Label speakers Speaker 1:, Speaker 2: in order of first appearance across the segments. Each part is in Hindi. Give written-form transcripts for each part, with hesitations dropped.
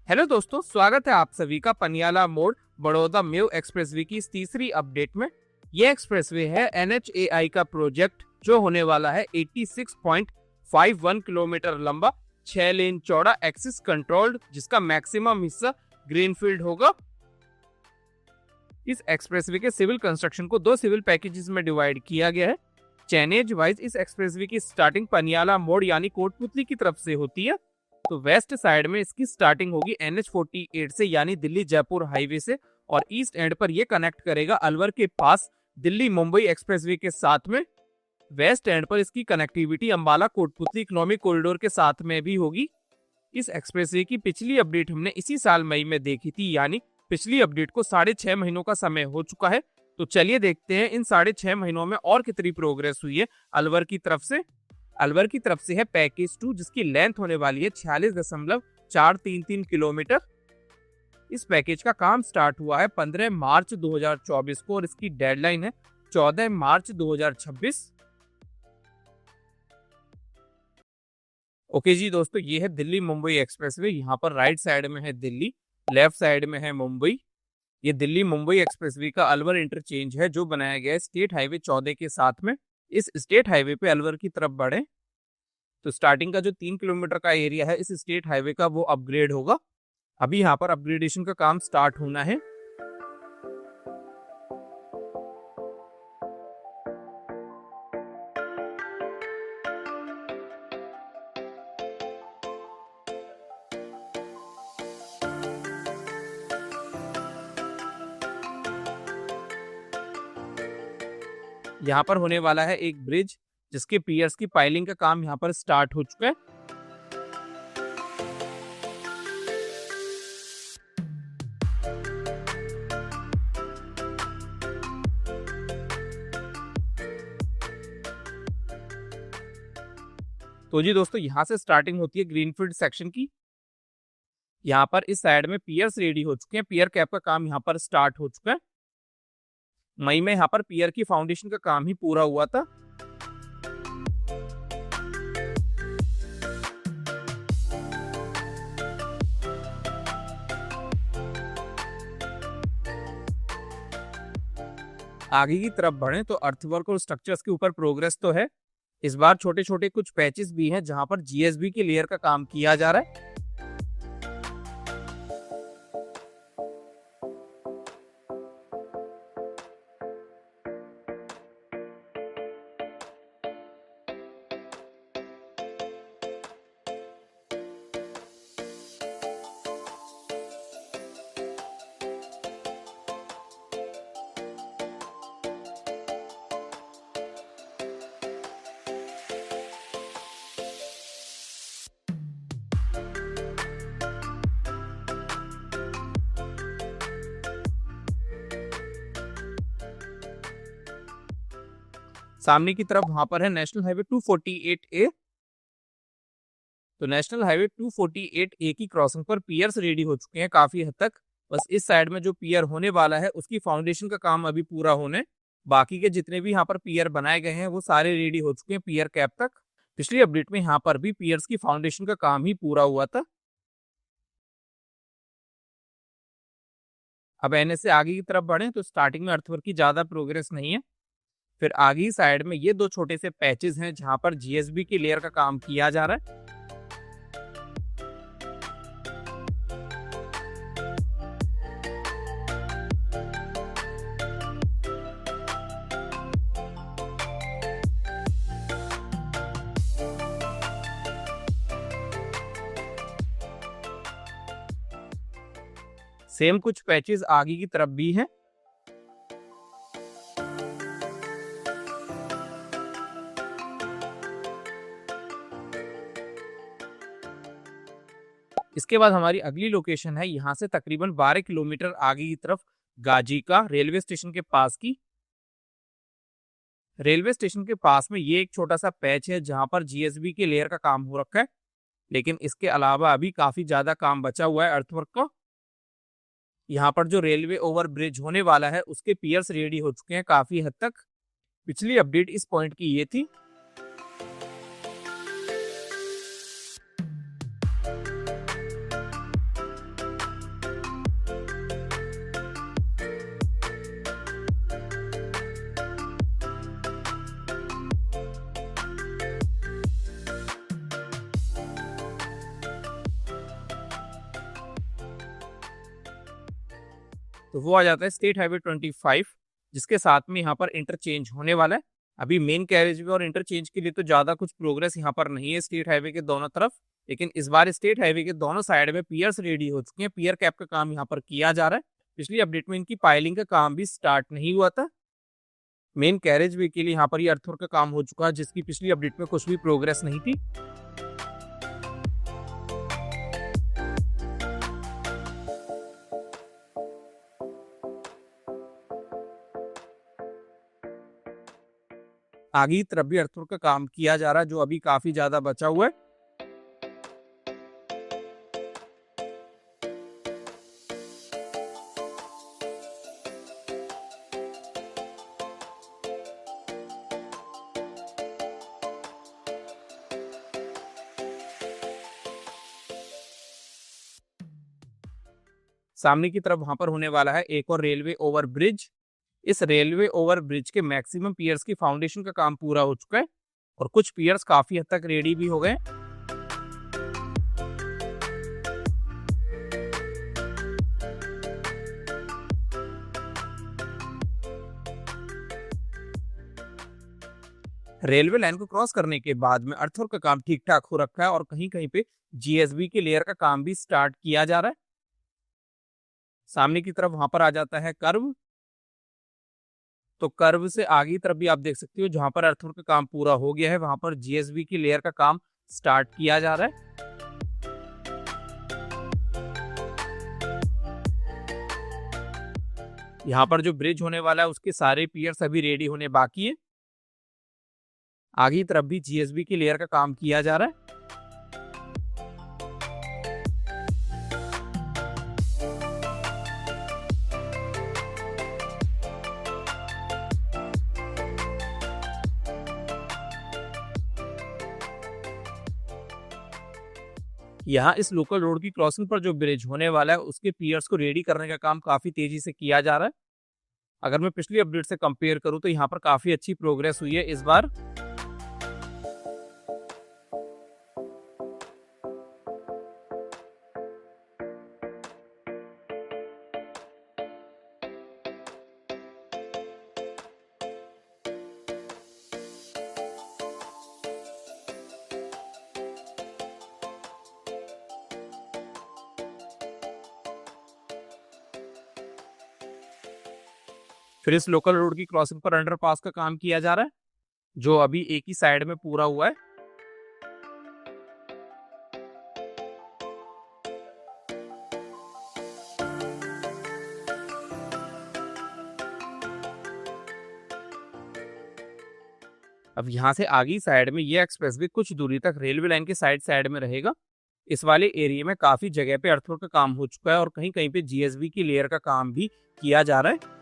Speaker 1: हेलो दोस्तों, स्वागत है आप सभी का पनियाला मोड़ बड़ौदा मेव एक्सप्रेसवे की इस तीसरी अपडेट में। यह एक्सप्रेसवे है NHAI का प्रोजेक्ट जो होने वाला है 86.51 किलोमीटर लंबा, 6 लेन चौड़ा, एक्सिस कंट्रोल्ड, जिसका मैक्सिमम हिस्सा ग्रीनफील्ड होगा। इस एक्सप्रेसवे के सिविल कंस्ट्रक्शन को 2 सिविल पैकेजेस में डिवाइड किया गया है। चैनेज वाइज इस एक्सप्रेसवे की स्टार्टिंग पनियाला मोड़ यानी कोटपुतली की तरफ से होती है। तो वेस्ट साइड में इसकी स्टार्टिंग होगी NH48 से यानी दिल्ली जयपुर हाईवे से, और ईस्ट एंड पर यह कनेक्ट करेगा अलवर के पास दिल्ली मुंबई एक्सप्रेसवे के साथ में। वेस्ट एंड पर इसकी connectivity Ambala Kotputli economic corridor के साथ में भी होगी। इस एक्सप्रेसवे की पिछली अपडेट हमने इसी साल मई में देखी थी, यानी पिछली अपडेट को 6.5 महीनों का समय हो चुका है। तो चलिए देखते हैं इन 6.5 महीनों में और कितनी प्रोग्रेस हुई है अलवर की तरफ से। अलवर की तरफ से है पैकेज 2, जिसकी लेंथ होने वाली है 46.433 किलोमीटर। इस पैकेज का काम स्टार्ट हुआ है 15 मार्च 2024 को और इसकी डेडलाइन है 14 मार्च 2026। ओके जी दोस्तों, ये है दिल्ली मुंबई एक्सप्रेसवे। यहाँ पर राइट साइड में है दिल्ली, लेफ्ट साइड में है मुंबई। ये दिल्ली मुंबई एक्सप्रेसवे का अलवर इंटरचेंज है जो बनाया गया है स्टेट हाईवे 14 के साथ में। इस स्टेट हाईवे पे अलवर की तरफ बढ़े तो स्टार्टिंग का जो 3 किलोमीटर का एरिया है इस स्टेट हाईवे का वो अपग्रेड होगा। अभी यहाँ पर अपग्रेडेशन का काम स्टार्ट होना है। यहाँ पर होने वाला है एक ब्रिज, जिसके पियर्स की पाइलिंग का काम यहाँ पर स्टार्ट हो चुका है। तो जी दोस्तों, यहाँ से स्टार्टिंग होती है ग्रीनफील्ड सेक्शन की। यहाँ पर इस साइड में पियर्स रेडी हो चुके हैं, पियर कैप का काम यहाँ पर स्टार्ट हो चुका है। मई में यहाँ पर पियर की फाउंडेशन का काम ही पूरा हुआ था। आगे की तरफ बढ़े तो अर्थवर्क और स्ट्रक्चर्स के ऊपर प्रोग्रेस तो है। इस बार छोटे छोटे कुछ पैचेस भी हैं जहां पर GSB की लेयर का काम किया जा रहा है। सामने की तरफ वहां पर है नेशनल हाईवे 248A। तो नेशनल हाईवे 248A की क्रॉसिंग पर पियर्स रेडी हो चुके हैं काफी हद तक। बस इस साइड में जो पियर होने वाला है उसकी फाउंडेशन का काम अभी पूरा होने, बाकी के जितने भी यहाँ पर पियर बनाए गए हैं वो सारे रेडी हो चुके हैं पियर कैप तक। पिछली अपडेट में यहाँ पर भी पियर्स की फाउंडेशन का काम ही पूरा हुआ था। अब एनएच से आगे की तरफ बढ़े तो स्टार्टिंग में अर्थवर्क की ज्यादा प्रोग्रेस नहीं है। फिर आगे ही साइड में ये 2 छोटे से पैचेस हैं जहां पर GSB की लेयर का काम किया जा रहा है। सेम कुछ पैचेस आगे की तरफ भी हैं। इसके बाद हमारी अगली लोकेशन है यहाँ से तकरीबन 12 किलोमीटर आगे की तरफ गाजी का रेलवे स्टेशन के पास की। रेलवे स्टेशन के पास में ये एक छोटा सा पैच है जहां पर जीएसबी के लेयर का काम हो रखा है, लेकिन इसके अलावा अभी काफी ज्यादा काम बचा हुआ है अर्थवर्क का। यहाँ पर जो रेलवे ओवर ब्रिज होने वाला है उसके पियर्स रेडी हो चुके हैं काफी हद तक। पिछली अपडेट इस पॉइंट की ये थी। तो वो आ जाता है स्टेट हाईवे 25, जिसके साथ में यहाँ पर इंटरचेंज होने वाला है। अभी मेन कैरेज वे और इंटरचेंज के लिए तो ज्यादा कुछ प्रोग्रेस यहाँ पर नहीं है स्टेट हाईवे के दोनों तरफ, लेकिन इस बार स्टेट हाईवे के दोनों साइड में पियर्स रेडी हो चुके हैं। पियर कैप का काम यहाँ पर किया जा रहा है। पिछली अपडेट में इनकी पाइलिंग का काम भी स्टार्ट नहीं हुआ था। मेन कैरेज वे के लिए यहाँ पर ये अर्थवर्क का काम हो चुका है, जिसकी पिछली अपडेट में कुछ भी प्रोग्रेस नहीं थी। आगे की तरफ भी अर्थवर्क का काम किया जा रहा है, जो अभी काफी ज्यादा बचा हुआ है। सामने की तरफ वहां पर होने वाला है एक और रेलवे ओवर ब्रिज। इस रेलवे ओवर ब्रिज के मैक्सिमम पियर्स की फाउंडेशन का काम पूरा हो चुका है और कुछ पियर्स काफी हद तक रेडी भी हो गए। रेलवे लाइन को क्रॉस करने के बाद में अर्थवर्क का काम ठीक ठाक हो रखा है और कहीं कहीं पे जीएसबी के लेयर का काम भी स्टार्ट किया जा रहा है। सामने की तरफ वहां पर आ जाता है कर्व। तो कर्व से आगे की तरफ भी आप देख सकते हो जहां पर अर्थवर्क का काम पूरा हो गया है, वहां पर जीएसबी की लेयर का काम स्टार्ट किया जा रहा है। यहाँ पर जो ब्रिज होने वाला है उसके सारे पियर्स अभी रेडी होने बाकी है। आगे की तरफ भी जीएसबी की लेयर का काम किया जा रहा है। यहाँ इस लोकल रोड की क्रॉसिंग पर जो ब्रिज होने वाला है उसके पियर्स को रेडी करने का काम काफी तेजी से किया जा रहा है। अगर मैं पिछली अपडेट से कंपेयर करूं तो यहाँ पर काफी अच्छी प्रोग्रेस हुई है इस बार। फिर इस लोकल रोड की क्रॉसिंग पर अंडरपास का काम किया जा रहा है, जो अभी एक ही साइड में पूरा हुआ है। अब यहाँ से आगे साइड में ये एक्सप्रेसवे कुछ दूरी तक रेलवे लाइन के साइड में रहेगा। इस वाले एरिया में काफी जगह पे अर्थवर्क का काम हो चुका है और कहीं कहीं पे जीएसबी की लेयर का काम भी किया जा रहा है।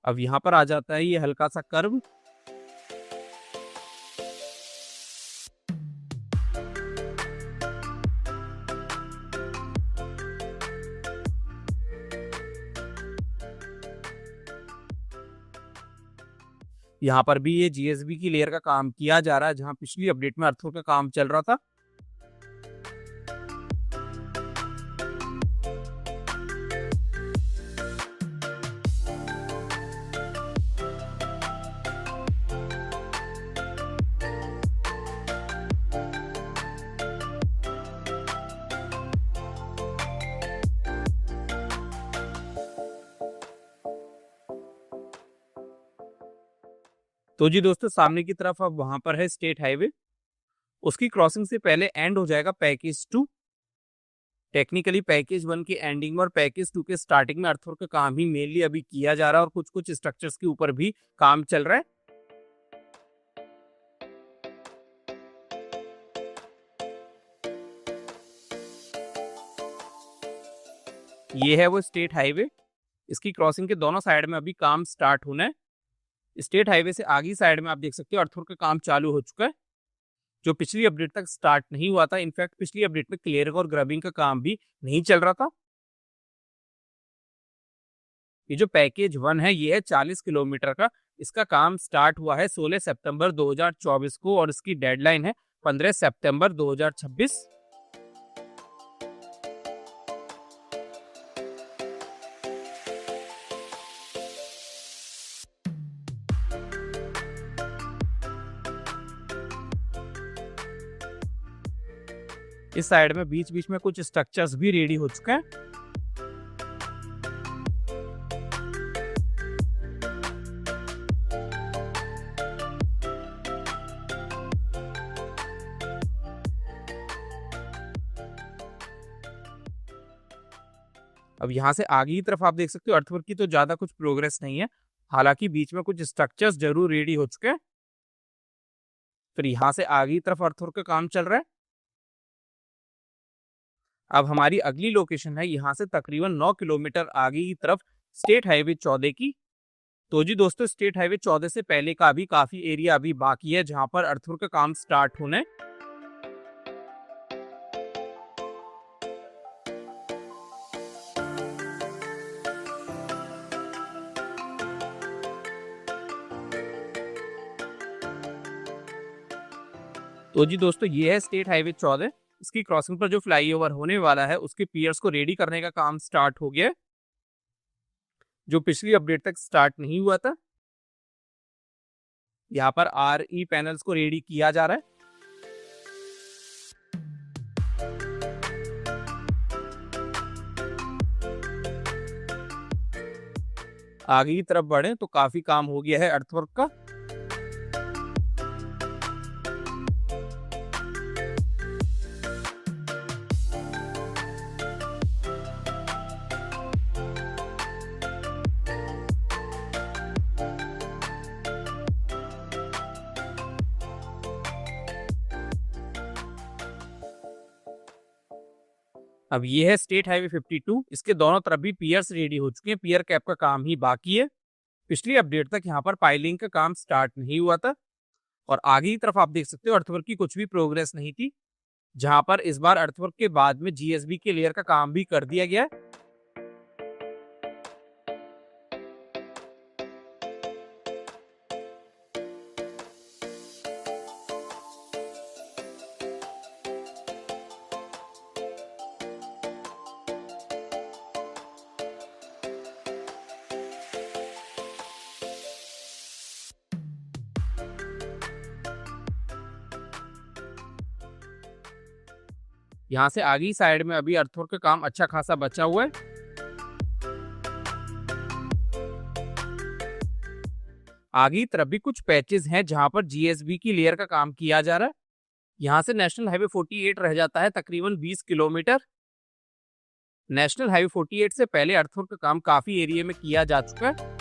Speaker 1: अब यहाँ पर आ जाता है ये हल्का सा कर्व। यहाँ पर भी ये जीएसबी की लेयर का काम किया जा रहा है, जहाँ पिछली अपडेट में अर्थवर्क का काम चल रहा था। तो जी दोस्तों, सामने की तरफ अब वहां पर है स्टेट हाईवे। उसकी क्रॉसिंग से पहले एंड हो जाएगा पैकेज 2। टेक्निकली पैकेज 1 की एंडिंग में और पैकेज 2 के स्टार्टिंग में अर्थवर्क का काम ही मेनली अभी किया जा रहा है, और कुछ कुछ स्ट्रक्चर्स के ऊपर भी काम चल रहा है। ये है वो स्टेट हाईवे। इसकी क्रॉसिंग के दोनों साइड में अभी काम स्टार्ट होना है। स्टेट हाईवे से आगे साइड में आप देख सकते हो अर्थवर्क का काम चालू हो चुका है, जो पिछली अपडेट तक स्टार्ट नहीं हुआ था। इनफैक्ट पिछली अपडेट में क्लियरिंग और ग्रबिंग का काम भी नहीं चल रहा था। ये जो पैकेज 1 है ये है 40 किलोमीटर का। इसका काम स्टार्ट हुआ है 16 सितंबर 2024 को, और इसकी डेडलाइन है 15 सितंबर 2026। इस साइड में बीच बीच में कुछ स्ट्रक्चर्स भी रेडी हो चुके हैं। अब यहाँ से आगे की तरफ आप देख सकते हो अर्थवर्क की तो ज्यादा कुछ प्रोग्रेस नहीं है, हालांकि बीच में कुछ स्ट्रक्चर्स जरूर रेडी हो चुके हैं। फिर यहाँ से आगे की तरफ अर्थवर्क का काम चल रहा है। अब हमारी अगली लोकेशन है यहाँ से तकरीबन 9 किलोमीटर आगे की तरफ स्टेट हाईवे 14 की। तो जी दोस्तों, स्टेट हाईवे 14 से पहले का भी काफी एरिया अभी बाकी है, जहां पर अर्थवर्क का काम स्टार्ट होना है। तो जी दोस्तों, ये है स्टेट हाईवे 14। इसकी क्रॉसिंग पर जो फ्लाईओवर होने वाला है उसके पियर्स को रेडी करने का काम स्टार्ट हो गया है, जो पिछली अपडेट तक स्टार्ट नहीं हुआ था। यहाँ पर RE पैनल्स को रेडी किया जा रहा है। आगे की तरफ बढ़े तो काफी काम हो गया है अर्थवर्क का। अब ये है स्टेट हाईवे 52। इसके दोनों तरफ भी पियर्स रेडी हो चुके हैं, पियर कैप का काम ही बाकी है। पिछली अपडेट तक यहाँ पर पाइलिंग का काम स्टार्ट नहीं हुआ था, और आगे की तरफ आप देख सकते हो अर्थवर्क की कुछ भी प्रोग्रेस नहीं थी, जहां पर इस बार अर्थवर्क के बाद में जीएसबी के लेयर का काम भी कर दिया गया है। यहाँ से आगे साइड में अभी अर्थवर्क का काम अच्छा खासा बचा हुआ है। आगे तरफ भी कुछ पैचेस हैं जहां पर जीएसबी की लेयर का काम किया जा रहा है। यहाँ से नेशनल हाईवे 48 रह जाता है तकरीबन 20 किलोमीटर। नेशनल हाईवे 48 से पहले अर्थवर्क का काम काफी एरिया में किया जा चुका है।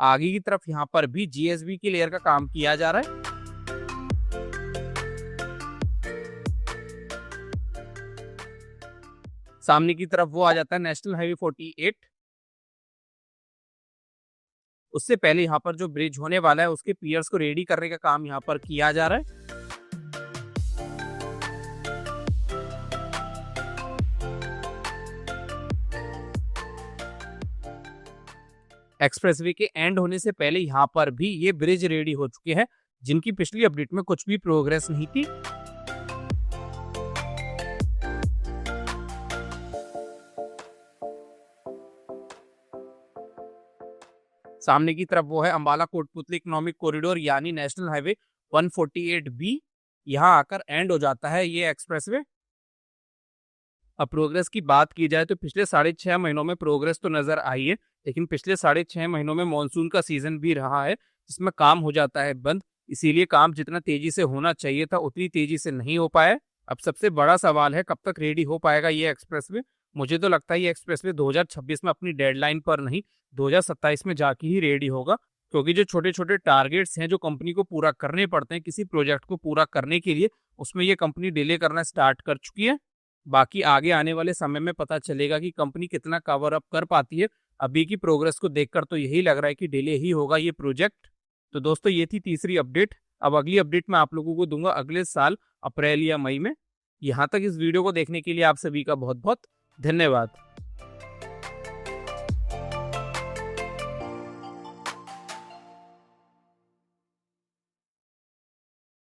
Speaker 1: आगे की तरफ यहाँ पर भी जीएसबी की लेयर का काम किया जा रहा है। सामने की तरफ वो आ जाता है नेशनल हाईवे 48। उससे पहले यहाँ पर जो ब्रिज होने वाला है उसके पियर्स को रेडी करने का काम यहाँ पर किया जा रहा है। एक्सप्रेसवे के एंड होने से पहले यहाँ पर भी ये ब्रिज रेडी हो चुके हैं, जिनकी पिछली अपडेट में कुछ भी प्रोग्रेस नहीं थी। सामने की तरफ वो है अंबाला कोटपुतली इकोनॉमिक कॉरिडोर यानी नेशनल हाईवे 148B। यहाँ आकर एंड हो जाता है ये एक्सप्रेसवे। अब प्रोग्रेस की बात की जाए तो पिछले 6.5 महीनों में प्रोग्रेस तो नजर आई है, लेकिन पिछले 6.5 महीनों में मानसून का सीजन भी रहा है, जिसमें काम हो जाता है बंद। इसीलिए काम जितना तेजी से होना चाहिए था उतनी तेजी से नहीं हो पाया। अब सबसे बड़ा सवाल है कब तक रेडी हो पाएगा ये एक्सप्रेसवे। मुझे तो लगता है ये एक्सप्रेसवे 2026 में अपनी डेडलाइन पर नहीं 2027 में जाके ही रेडी होगा, क्योंकि जो छोटे छोटे टारगेट्स हैं जो कंपनी को पूरा करने पड़ते हैं किसी प्रोजेक्ट को पूरा करने के लिए, उसमें ये कंपनी डिले करना स्टार्ट कर चुकी है। बाकी आगे आने वाले समय में पता चलेगा कि कंपनी कितना कवर अप कर पाती है। अभी की प्रोग्रेस को देखकर तो यही लग रहा है कि डिले ही होगा ये प्रोजेक्ट। तो दोस्तों ये थी तीसरी अपडेट। अब अगली अपडेट मैं आप लोगों को दूंगा अगले साल अप्रैल या मई में। यहाँ तक इस वीडियो को देखने के लिए आप सभी का बहुत बहुत धन्यवाद।